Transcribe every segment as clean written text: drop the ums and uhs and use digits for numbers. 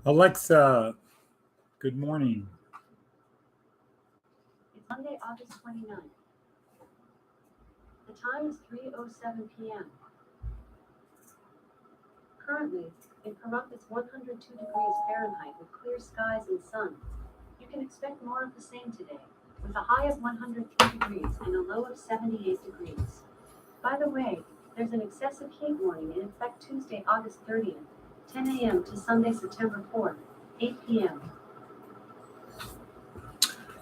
Alexa, good morning. It's Monday, August 29th. The time is 3:07 p.m. Currently, in Pahrump it's 102 degrees Fahrenheit with clear skies and sun. You can expect more of the same today, with a high of 103 degrees and a low of 78 degrees. By the way, there's an excessive heat warning in effect Tuesday, August 30th, 10 a.m. to Sunday, September 4th, 8 p.m.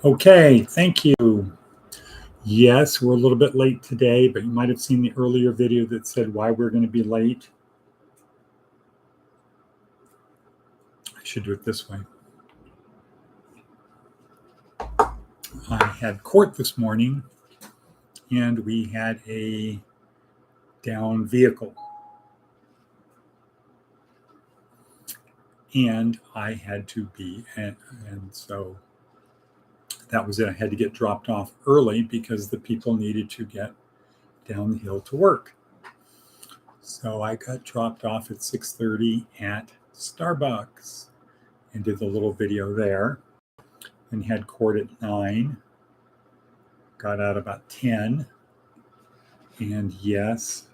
Okay, thank you. Yes, we're a little bit late today, but you might have seen the earlier video that said why we're going to be late. I should do it this way. I had court this morning, and we had a down vehicle. And I had to be, and so that was it. I had to get dropped off early because the people needed to get down the hill to work. So I got dropped off at 6:30 at Starbucks and did the little video there, and had court at 9. Got out about 10. And yes,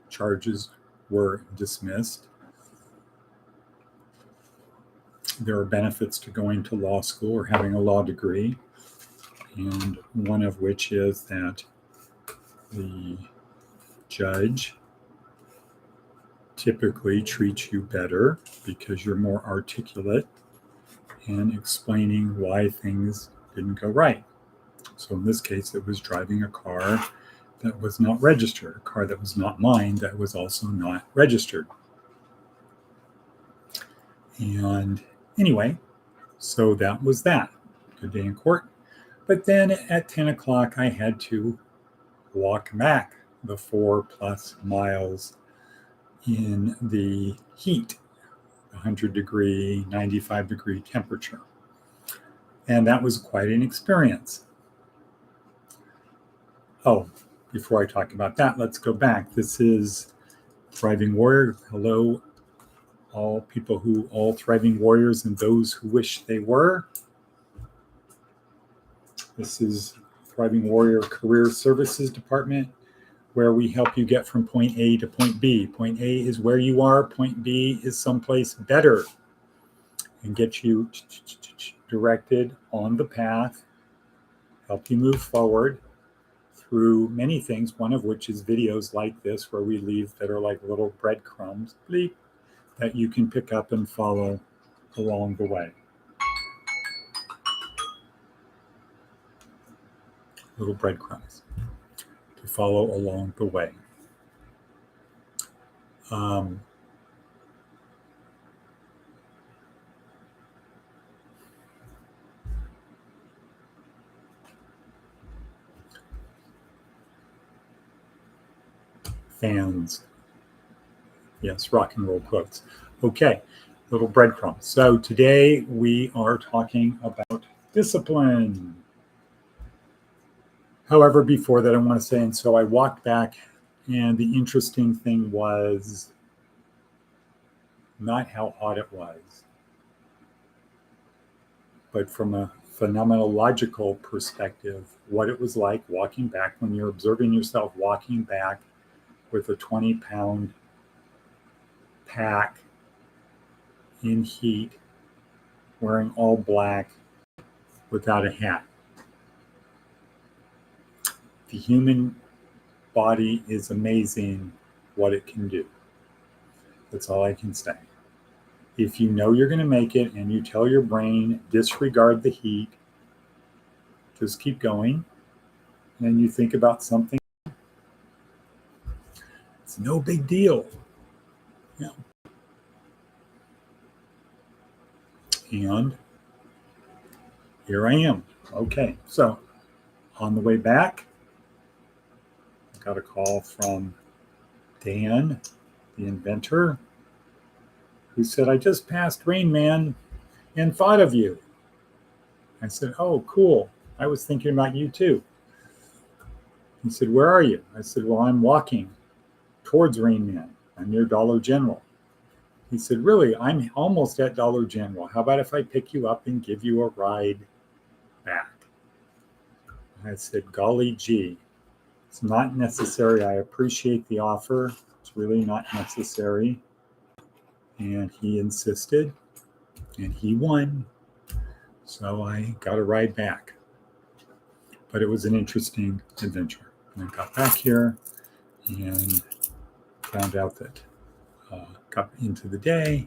charges were dismissed. There are benefits to going to law school or having a law degree, and one of which is that the judge typically treats you better because you're more articulate and explaining why things didn't go right. So in this case, it was driving a car that was not registered, a car that was not mine, that was also not registered. And anyway, so that was that. Good day in court. But then at 10 o'clock, I had to walk back the 4+ miles in the heat, 100-degree, 95-degree temperature. And that was quite an experience. Oh, before I talk about that, let's go back. This is Thriving Warrior. Hello, all thriving warriors and those who wish they were. This is Thriving Warrior Career Services Department, where we help you get from point A to point B. Point A is where you are. Point B is someplace better, and get you directed on the path, help you move forward through many things, one of which is videos like this, where we leave that are like little breadcrumbs, bleep, that you can pick up and follow along the way. Little breadcrumbs to follow along the way. Fans. Yes, rock and roll quotes. Okay, little breadcrumbs. So today we are talking about discipline. However, before that, I want to say, and so I walked back, and the interesting thing was not how hot it was, but from a phenomenological perspective, what it was like walking back when you're observing yourself walking back with a 20-pound pack in heat, wearing all black, without a hat. The human body is amazing what it can do. That's all I can say. If you know you're going to make it and you tell your brain, disregard the heat, just keep going, and you think about something, it's no big deal. Yeah. And here I am. Okay, so on the way back, I got a call from Dan, the inventor, who said, I just passed Rain Man and thought of you. I said, oh, cool. I was thinking about you too. He said, where are you? I said, well, I'm walking towards Rain Man. I'm near Dollar General. He said, really, I'm almost at Dollar General. How about if I pick you up and give you a ride back? I said, golly gee, it's not necessary. I appreciate the offer. It's really not necessary. And he insisted, and he won. So I got a ride back. But it was an interesting adventure. And I got back here and found out that got into the day,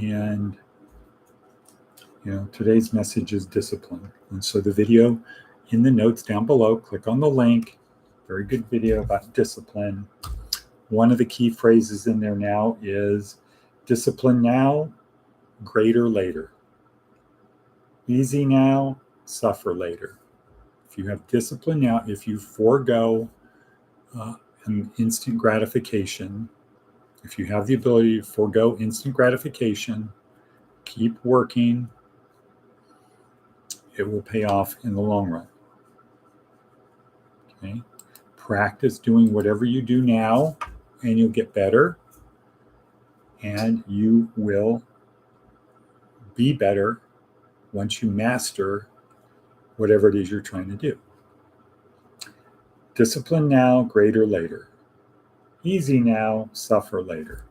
and today's message is discipline. And so the video in the notes down below, click on the link. Very good video about discipline. One of the key phrases in there now is discipline now, greater later. Easy now, suffer later. If you have discipline now, if you forego an instant gratification, if you have the ability to forego instant gratification, keep working, it will pay off in the long run. Okay? Practice doing whatever you do now, and you'll get better, and you will be better once you master whatever it is you're trying to do. Discipline now, greater later. Easy now, suffer later.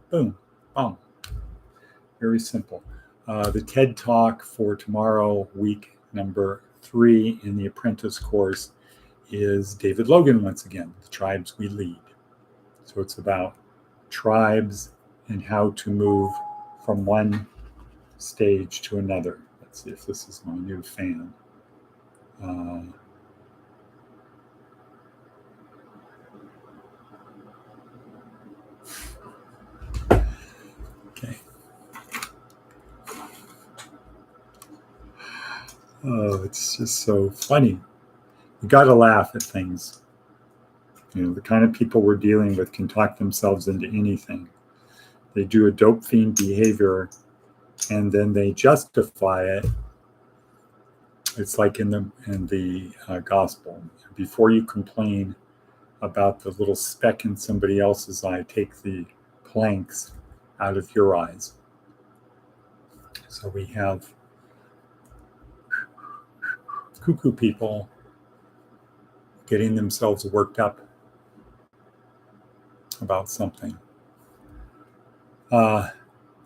Boom, boom. Very simple. The TED Talk for tomorrow, week number 3 in the Apprentice course, is David Logan once again, The Tribes We Lead. So it's about tribes and how to move from one stage to another. Let's see if this is my new fan. Okay. Oh, it's just so funny. You got to laugh at things. The kind of people we're dealing with can talk themselves into anything. They do a dope fiend behavior, and then they justify it. It's like in the gospel. Before you complain about the little speck in somebody else's eye, take the planks out of your eyes. So we have cuckoo people getting themselves worked up about something.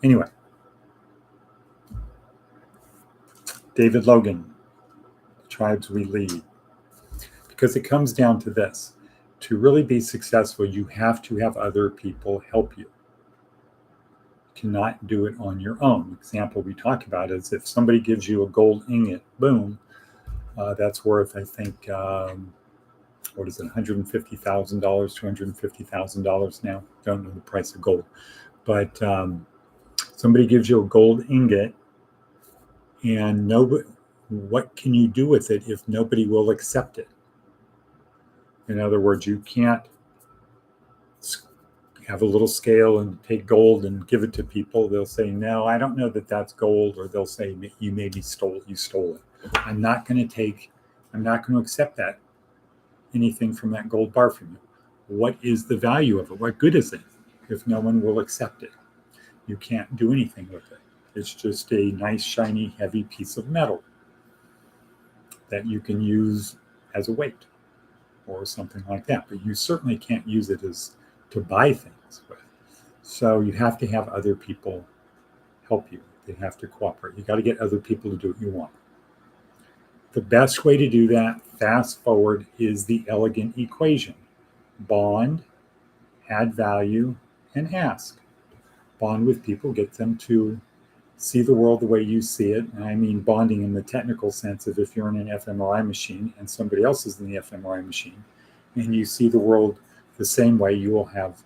Anyway, David Logan, The Tribes We Lead. Because it comes down to this. To really be successful, you have to have other people help you. You cannot do it on your own. Example we talk about is if somebody gives you a gold ingot, boom, that's worth, I think, what is it, $150,000, $250,000 now? Don't know the price of gold. But somebody gives you a gold ingot, and nobody, what can you do with it if nobody will accept it? In other words, you can't have a little scale and take gold and give it to people. They'll say, no, I don't know that that's gold. Or they'll say, you maybe stole it. I'm not going to accept that, anything from that gold bar from you. What is the value of it? What good is it if no one will accept it? You can't do anything with it. It's just a nice, shiny, heavy piece of metal that you can use as a weight or something like that. But you certainly can't use it as to buy things with. So you have to have other people help you. They have to cooperate. You got to get other people to do what you want. The best way to do that, fast forward, is the elegant equation. Bond, add value, and ask. Bond with people, get them to see the world the way you see it. And I mean bonding in the technical sense of if you're in an fMRI machine and somebody else is in the fMRI machine and you see the world the same way, you will have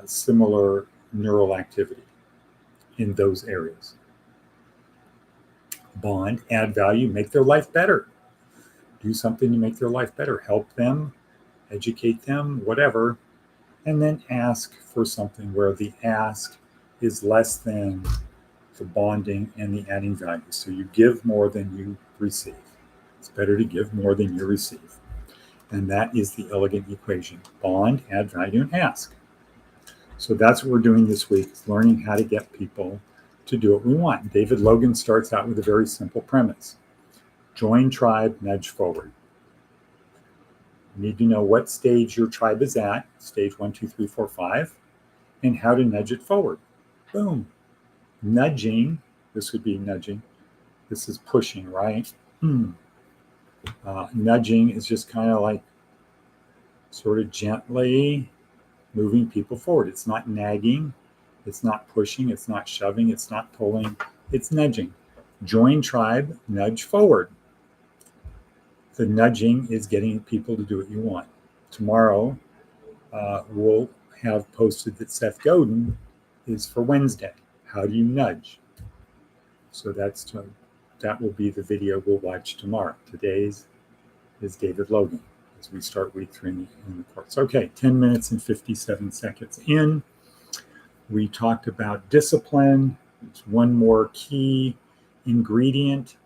similar neural activity in those areas. Bond, add value, make their life better. Do something to make their life better. Help them, educate them, whatever. And then ask for something where the ask is less than the bonding and the adding value. So you give more than you receive. It's better to give more than you receive. And that is the elegant equation. Bond, add value, and ask. So that's what we're doing this week, is learning how to get people to do what we want. David Logan starts out with a very simple premise. Join tribe, nudge forward. You need to know what stage your tribe is at, stage 1, 2, 3, 4, 5, and how to nudge it forward. Boom. Nudging, this would be nudging. This is pushing, right? Nudging is just kind of like sort of gently moving people forward. It's not nagging. It's not pushing. It's not shoving. It's not pulling. It's nudging. Join tribe, nudge forward. The nudging is getting people to do what you want. Tomorrow, we'll have posted that Seth Godin is for Wednesday. How do you nudge? So that will be the video we'll watch tomorrow. Today's is David Logan as we start week 3 in the course. Okay, 10 minutes and 57 seconds in. We talked about discipline. It's one more key ingredient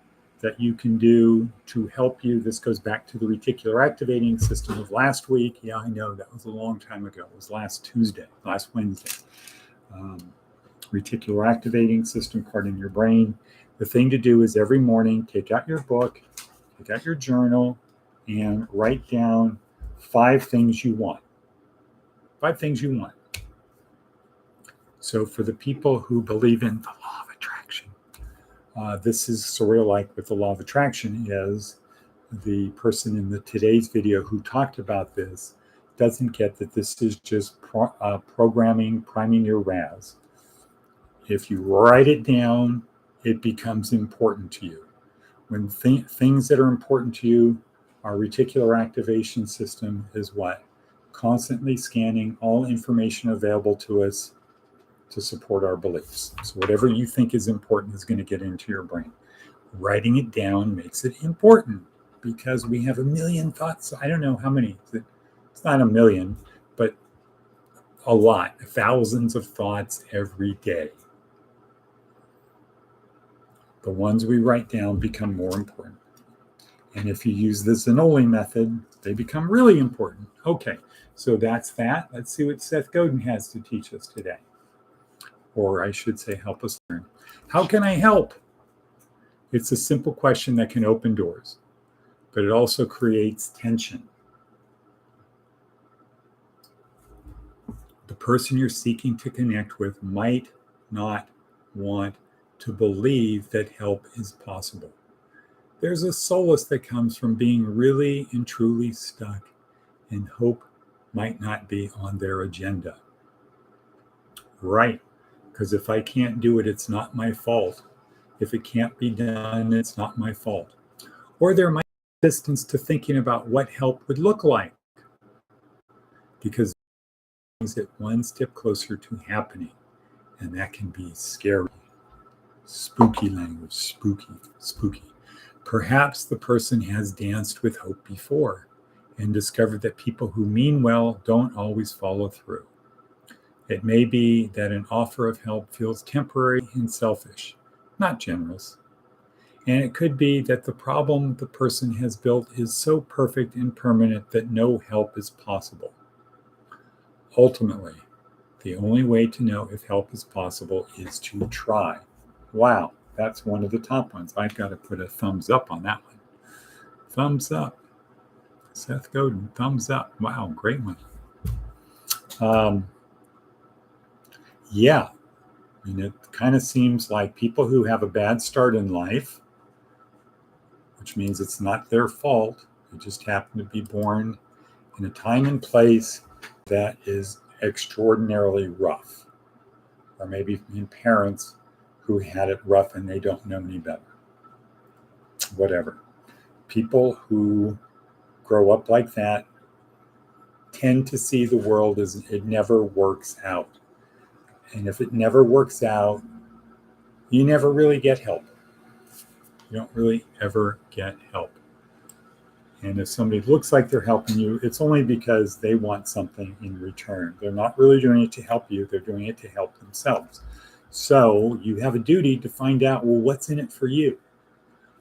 that you can do to help you. This goes back to the reticular activating system of last week. Yeah, I know that was a long time ago. It was last Wednesday. Reticular activating system part in your brain. The thing to do is every morning, take out your book, take out your journal, and write down 5 things you want. 5 things you want. So for the people who believe in the law of attraction, this is sort of like with the law of attraction is the person in today's video who talked about this doesn't get that this is just programming, priming your RAS. If you write it down, it becomes important to you. When things that are important to you, our reticular activation system is what? Constantly scanning all information available to us to support our beliefs. So whatever you think is important is going to get into your brain. Writing it down makes it important because we have a million thoughts. I don't know how many. It's not a million, but a lot. Thousands of thoughts every day. The ones we write down become more important. And if you use the Zanoli method, they become really important. Okay, so that's that. Let's see what Seth Godin has to teach us today. Or I should say, help us learn. How can I help? It's a simple question that can open doors, but it also creates tension. The person you're seeking to connect with might not want to believe that help is possible. There's a solace that comes from being really and truly stuck, and hope might not be on their agenda. Right, because if I can't do it, it's not my fault. If it can't be done, it's not my fault. Or there might be distance to thinking about what help would look like, because things get one step closer to happening, and that can be scary. Spooky language, spooky. Perhaps the person has danced with hope before and discovered that people who mean well don't always follow through. It may be that an offer of help feels temporary and selfish, not generous. And it could be that the problem the person has built is so perfect and permanent that no help is possible. Ultimately, the only way to know if help is possible is to try. Wow, that's one of the top ones. I've got to put a thumbs up on that one. Thumbs up. Seth Godin, thumbs up. Wow, great one. Yeah, I mean, it kind of seems like people who have a bad start in life, which means it's not their fault, they just happen to be born in a time and place that is extraordinarily rough. Or maybe in parents who had it rough and they don't know any better. Whatever. People who grow up like that tend to see the world as it never works out. And if it never works out, you never really get help. You don't really ever get help. And if somebody looks like they're helping you, it's only because they want something in return. They're not really doing it to help you. They're doing it to help themselves. So you have a duty to find out, well, what's in it for you?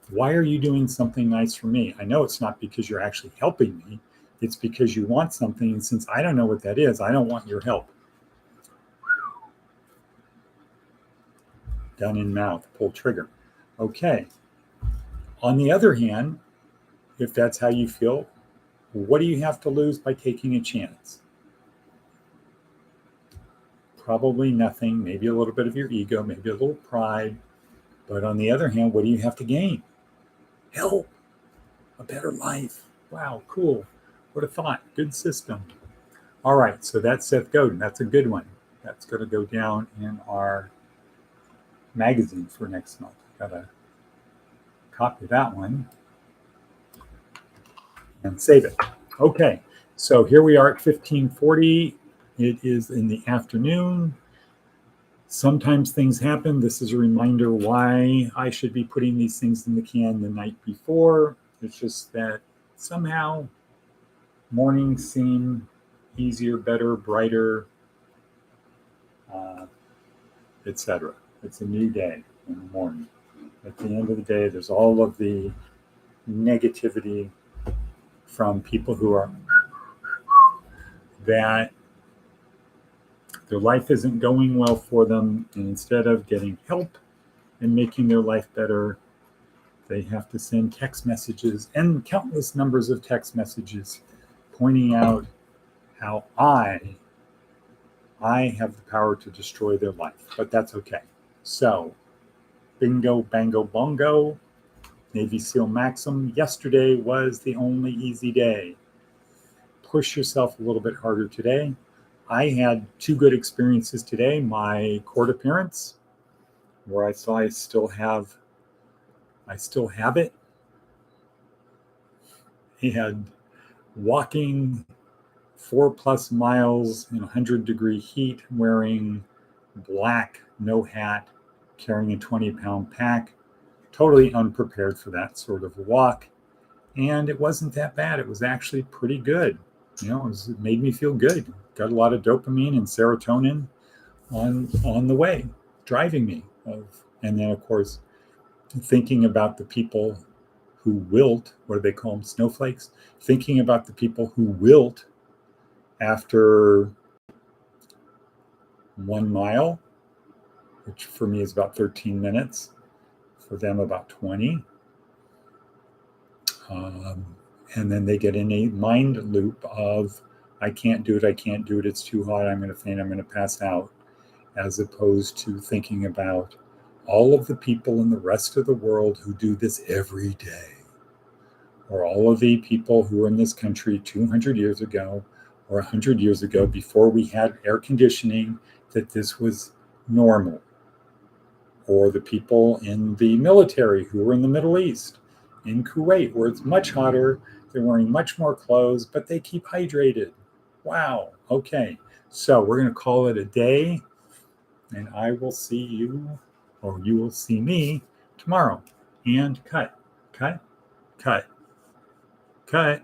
Why are you doing something nice for me? I know it's not because you're actually helping me. It's because you want something. And since I don't know what that is, I don't want your help. done in mouth, pull trigger. Okay. On the other hand, if that's how you feel, what do you have to lose by taking a chance? Probably nothing, maybe a little bit of your ego, maybe a little pride. But on the other hand, what do you have to gain? Help, a better life. Wow, cool. What a thought. Good system. All right, so that's Seth Godin. That's a good one. That's going to go down in our magazine for next month. Got to copy that one and save it. Okay, so here we are at 15:40. It is in the afternoon. Sometimes things happen. This is a reminder why I should be putting these things in the can the night before. It's just that somehow mornings seem easier, better, brighter, etc. It's a new day in the morning. At the end of the day, there's all of the negativity from people who are that their life isn't going well for them, and instead of getting help and making their life better, they have to send text messages and countless numbers of text messages pointing out how I have the power to destroy their life. But that's okay. So, bingo, bango, bongo, Navy SEAL maxim, yesterday was the only easy day. Push yourself a little bit harder today. I had two good experiences today. My court appearance, where I saw I still have it. He had walking 4+ miles in 100-degree heat, wearing black, no hat, carrying a 20-pound pack, totally unprepared for that sort of walk. And it wasn't that bad. It was actually pretty good. It made me feel good. Got a lot of dopamine and serotonin on the way, driving me. And then, of course, thinking about the people who wilt, what do they call them, snowflakes? Thinking about the people who wilt after 1 mile, which for me is about 13 minutes, for them about 20. And then they get in a mind loop of, I can't do it, it's too hot, I'm going to faint, I'm going to pass out, as opposed to thinking about all of the people in the rest of the world who do this every day, or all of the people who were in this country 200 years ago or 100 years ago, before we had air conditioning, that this was normal, or the people in the military who were in the Middle East, in Kuwait, where it's much hotter, they're wearing much more clothes, but they keep hydrated. Wow. Okay. So we're going to call it a day, and I will see you, or you will see me tomorrow. And cut, cut, cut, cut.